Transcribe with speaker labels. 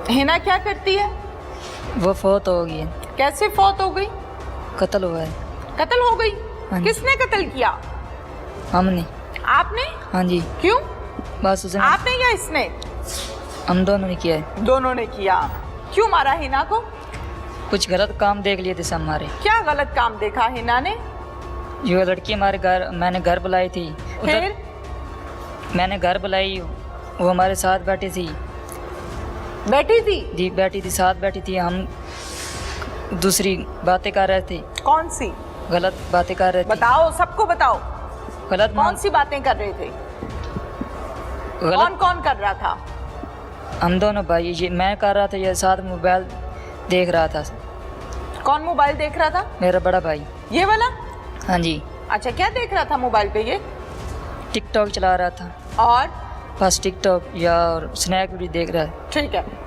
Speaker 1: हिना क्या करती है?
Speaker 2: वो फौत हो गई है।
Speaker 1: कैसे फौत हो गई?
Speaker 2: कत्ल हुआ है।
Speaker 1: कत्ल हो गई?
Speaker 2: हाँ जी।
Speaker 1: किसने कत्ल किया?
Speaker 2: हमने।
Speaker 1: आपने?
Speaker 2: हाँ जी।
Speaker 1: क्यों?
Speaker 2: बस उसने,
Speaker 1: आपने या इसने?
Speaker 2: हम दोनों ने किया है।
Speaker 1: दोनों ने किया। क्यों मारा हिना को?
Speaker 2: कुछ गलत काम देख लिए थे सब हमारे।
Speaker 1: क्या गलत काम देखा हिना ने?
Speaker 2: जो लड़की हमारे घर, मैंने घर बुलाई थी उधर,
Speaker 1: फिर
Speaker 2: मैंने घर बुलाई, वो हमारे साथ बैठी थी।
Speaker 1: बैठी थी?
Speaker 2: जी बैठी थी, साथ बैठी थी। हम दूसरी बातें कर रहे थे,
Speaker 1: कौन सी?
Speaker 2: गलत बातें कर रहे थे।
Speaker 1: बताओ, सबको बताओ।
Speaker 2: गलत
Speaker 1: कौन सी बातें कर रहे थे? कौन
Speaker 2: गलत।
Speaker 1: कौन कर रहा था?
Speaker 2: हम दोनों भाई, ये मैं कर रहा था, ये साथ मोबाइल देख रहा था।
Speaker 1: कौन मोबाइल देख रहा था?
Speaker 2: मेरा बड़ा भाई।
Speaker 1: ये वाला?
Speaker 2: हाँ जी।
Speaker 1: अच्छा, क्या देख रहा था मोबाइल पे ये?
Speaker 2: टिकटॉक चला रहा था,
Speaker 1: और
Speaker 2: बस टिकटॉक या और स्नैप भी देख रहा है।
Speaker 1: ठीक है,